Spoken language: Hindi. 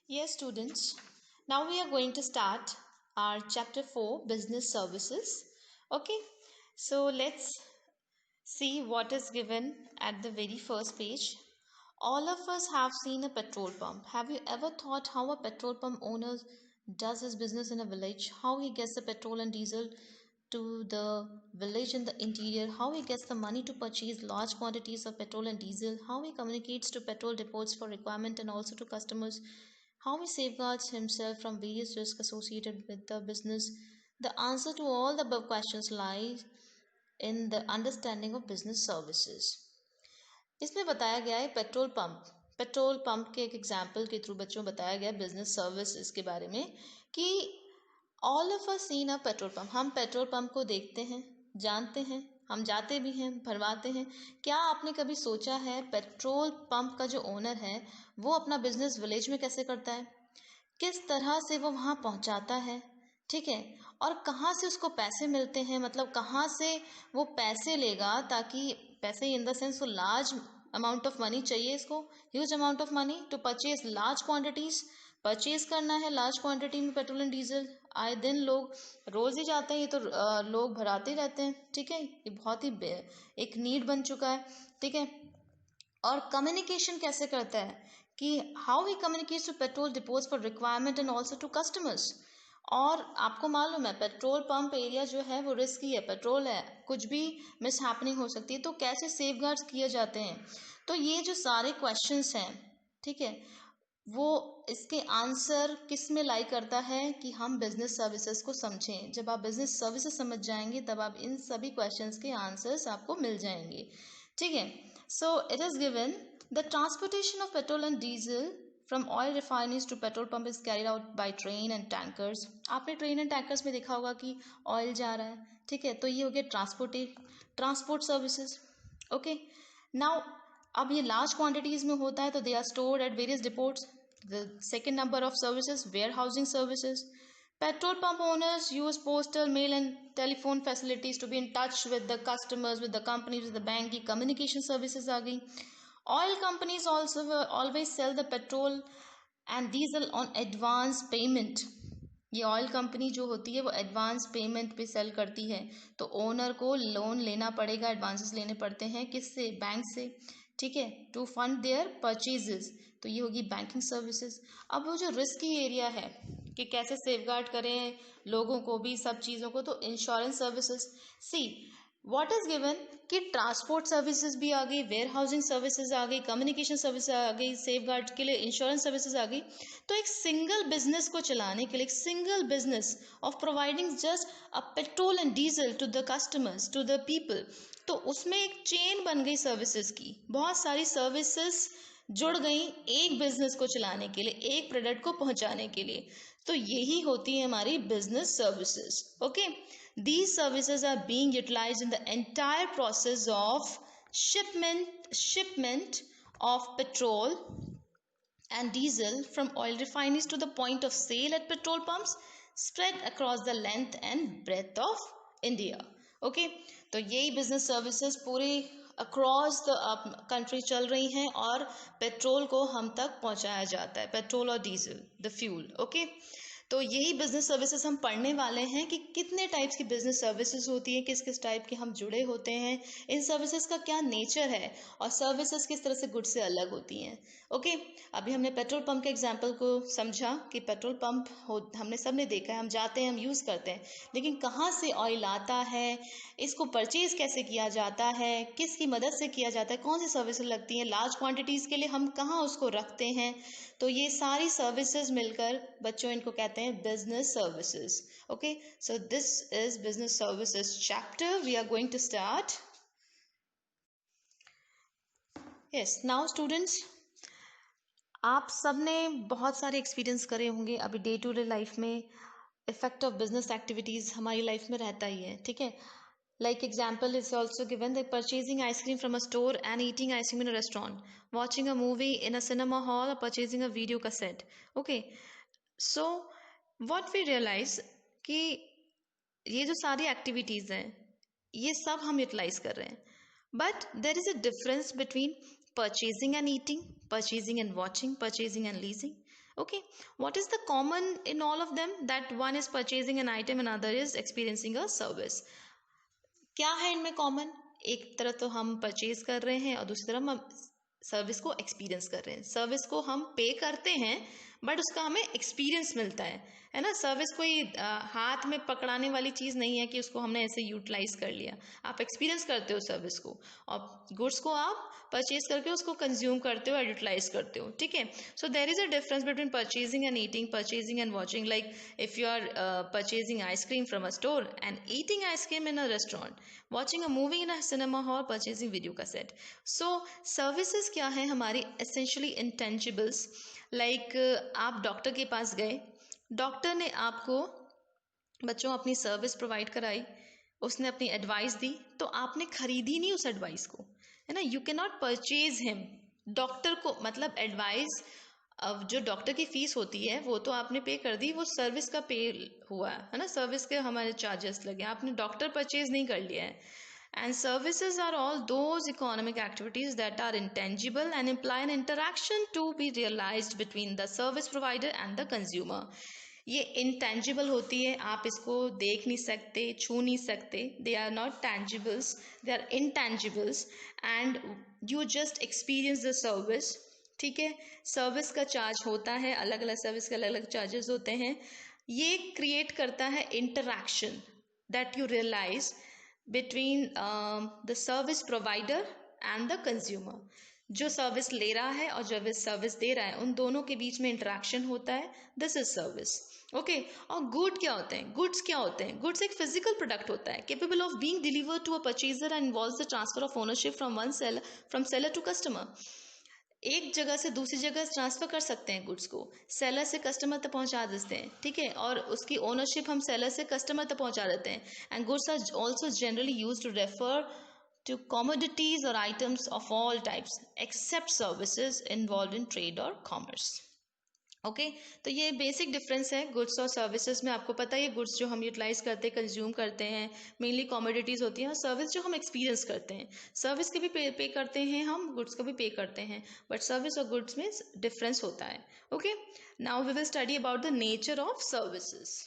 Yes, students. Now we are going to start our chapter 4 business services. Okay, so let's see what is given at the very first page. All of us have seen a petrol pump. Have you ever thought how a petrol pump owner does his business in a village? How he gets the petrol and diesel to the village in the interior, how he gets the money to purchase large quantities of petrol and diesel, how he communicates to petrol depots for requirement and also to customers, how he safeguards himself from various risks associated with the business. The answer to all the above questions lies in the understanding of business services. इसमें बताया गया है पेट्रोल पंप के एक एग्जाम्पल के थ्रू बच्चों बताया गया बिजनेस सर्विसेज के बारे में कि all of us seen a petrol pump. हम पेट्रोल पंप को देखते हैं, जानते हैं, हम जाते भी हैं, भरवाते हैं। क्या आपने कभी सोचा है पेट्रोल पंप का जो ओनर है वो अपना बिजनेस विलेज में कैसे करता है, किस तरह से वो वहाँ पहुँचाता है, ठीक है, और कहाँ से उसको पैसे मिलते हैं, मतलब कहाँ से वो पैसे लेगा, ताकि पैसे इन द सेंस वो लार्ज अमाउंट ऑफ मनी चाहिए, इसको huge amount of money to purchase large quantities, purchase करना है लार्ज क्वांटिटी में पेट्रोल एंड डीजल। आए दिन लोग रोज ही जाते हैं, ये तो लोग भराते रहते हैं, ठीक है, ये बहुत ही एक नीड बन चुका है, ठीक है। और कम्युनिकेशन कैसे करता है कि how he communicates to petrol depots for requirement and also to customers. और आपको मालूम है पेट्रोल पंप एरिया जो है वो रिस्की है, पेट्रोल है, कुछ भी मिस हैपनिंग हो सकती है, तो कैसे सेफगार्ड्स किए जाते हैं। तो ये जो सारे क्वेश्चंस हैं, ठीक है, वो इसके आंसर किस में लाई करता है कि हम बिजनेस सर्विसेज को समझें। जब आप बिजनेस सर्विसेज समझ जाएंगे तब आप इन सभी क्वेश्चंस के आंसर्स आपको मिल जाएंगे, ठीक है। So it is given the transportation of petrol and diesel from oil refineries to petrol pump is carried out by train and tankers. आपने ट्रेन एंड टैंकर्स में देखा होगा कि ऑयल जा रहा है, ठीक है, तो ये हो गया ट्रांसपोर्ट सर्विसेज। ओके, नाउ अब ये लार्ज क्वांटिटीज में होता है तो they are stored at various depots. The second number of services warehousing services. Petrol pump owners use postal, mail and telephone facilities to be in touch with the customers, with the companies, with the bank की communication services आ गई। Oil companies also always sell the petrol and diesel on advance payment। ये ऑयल कंपनी जो होती है वो एडवांस पेमेंट पे सेल करती है, तो ओनर को लोन लेना पड़ेगा, एडवांसेस लेने पड़ते हैं, किससे, बैंक से, ठीक है, टू फंड देयर परचेजेस, तो ये होगी बैंकिंग सर्विसेज। अब वो जो रिस्की एरिया है कि कैसे सेफगार्ड करें लोगों को भी, सब चीज़ों को, तो insurance services. See what is given कि ट्रांसपोर्ट सर्विसेज भी आ गई, वेयर हाउसिंग सर्विसेज आ गई, कम्युनिकेशन सर्विसेज आ गई, सेफगार्ड के लिए इंश्योरेंस सर्विसेज आ गई। तो एक सिंगल बिजनेस को चलाने के लिए, एक single business of providing just a petrol and diesel to the customers, to the people, तो उसमें एक चेन बन गई सर्विसेज की, बहुत सारी सर्विसेज जुड़ गई एक बिजनेस को चलाने के लिए, एक प्रोडक्ट को पहुंचाने के लिए। तो यही होती है हमारी business services. Okay, these services are being utilized in the entire process of shipment of petrol and diesel from oil refineries to the point of sale at petrol pumps spread across the length and breadth of India। Okay, तो यही बिजनेस सर्विसेज पूरे अक्रॉस द कंट्री चल रही हैं और पेट्रोल को हम तक पहुंचाया जाता है, पेट्रोल और डीजल, द फ्यूल। ओके, तो यही बिजनेस सर्विसेज हम पढ़ने वाले हैं कि कितने टाइप्स की बिजनेस सर्विसेज होती है, किस किस टाइप के हम जुड़े होते हैं, इन सर्विसेज का क्या नेचर है और सर्विसेज किस तरह से गुड से अलग होती हैं। ओके, अभी हमने पेट्रोल पंप के एग्जांपल को समझा कि पेट्रोल पंप हमने सबने देखा है, हम जाते हैं, हम यूज़ करते हैं, लेकिन कहाँ से ऑयल आता है, इसको परचेज कैसे किया जाता है, किसकी मदद से किया जाता है, कौन सी सर्विसेज लगती हैं, लार्ज क्वान्टिटीज़ के लिए हम कहाँ उसको रखते हैं, तो ये सारी सर्विसेज मिलकर बच्चों इनको कहते हैं business services. Okay, so this is business services chapter, we are going to start. Yes, now students, आप सबने बहुत सारे एक्सपीरियंस करे होंगे अभी डे टू डे लाइफ में, इफेक्ट ऑफ बिजनेस एक्टिविटीज हमारी लाइफ में रहता ही है, ठीक है। Like example is also given, the purchasing ice cream from a store and eating ice cream in a restaurant, watching a movie in a cinema hall or purchasing a video cassette। Okay, so what we realize कि ये जो सारी एक्टिविटीज़ हैं ये सब हम यूटिलाइज कर रहे हैं, but there is a difference between purchasing and eating, purchasing and watching, purchasing and leasing। Okay, what is the common in all of them? That one is purchasing an item and other is experiencing a service. क्या है इनमें कॉमन? एक तरफ तो हम परचेज कर रहे हैं और दूसरी तरफ हम सर्विस को एक्सपीरियंस कर रहे हैं. सर्विस को हम पे करते हैं बट उसका हमें एक्सपीरियंस मिलता है ना. सर्विस कोई हाथ में पकड़ाने वाली चीज़ नहीं है कि उसको हमने ऐसे यूटिलाइज कर लिया. आप एक्सपीरियंस करते हो सर्विस को, और गुड्स को आप परचेज करके उसको कंज्यूम करते हो, यूटिलाइज करते हो. ठीक है. So there is a difference between purchasing and eating, purchasing and watching. Like if you are purchasing ice cream from a store and eating ice cream in a restaurant, watching a movie in a cinema hall, purchasing video cassette. So services क्या है हमारी? Essentially intangibles. लाइक आप डॉक्टर के पास गए, डॉक्टर ने आपको बच्चों अपनी सर्विस प्रोवाइड कराई, उसने अपनी एडवाइस दी, तो आपने खरीदी नहीं उस एडवाइस को, है ना. You can not purchase him. Doctor को मतलब एडवाइस, अब जो डॉक्टर की फीस होती है वो तो आपने पे कर दी, वो सर्विस का पे हुआ है ना. सर्विस के हमारे चार्जेस लगे, आपने डॉक्टर परचेज नहीं कर लिया है. And services are all those economic activities that are intangible and imply an interaction to be realized between the service provider and the consumer. ये intangible होती है, आप इसको देख नहीं सकते, छू नहीं सकते. They are not tangibles, they are intangibles and you just experience the service. ठीक है. सर्विस का चार्ज होता है, अलग अलग सर्विस के अलग अलग चार्जेस होते हैं. ये क्रिएट करता है interaction that you realize between the service provider and the consumer. जो सर्विस ले रहा है और जो सर्विस दे रहा है, उन दोनों के बीच में इंटरेक्शन होता है. This is service. ओके. और गुड क्या होते हैं? गुड्स क्या होते हैं? गुड्स एक फिजिकल प्रोडक्ट होता है, capable of being delivered to a purchaser and involves the transfer of ownership from seller to customer. एक जगह से दूसरी जगह ट्रांसफर कर सकते हैं गुड्स को, सेलर से कस्टमर तक पहुंचा देते हैं. ठीक है. और उसकी ओनरशिप हम सेलर से कस्टमर तक पहुंचा देते हैं. And goods are also generally use to refer to commodities or items of all types except services involved in trade or commerce. Okay. तो ये बेसिक डिफरेंस है गुड्स और सर्विसेज में. आपको पता है ये गुड्स जो हम यूटिलाइज करते हैं, कंज्यूम करते हैं, मेनली कॉमोडिटीज होती हैं, और सर्विस जो हम एक्सपीरियंस करते हैं. सर्विस के भी पे करते हैं हम, गुड्स को भी पे करते हैं, बट सर्विस और गुड्स में डिफरेंस होता है. Okay. Now we will study about the nature of services.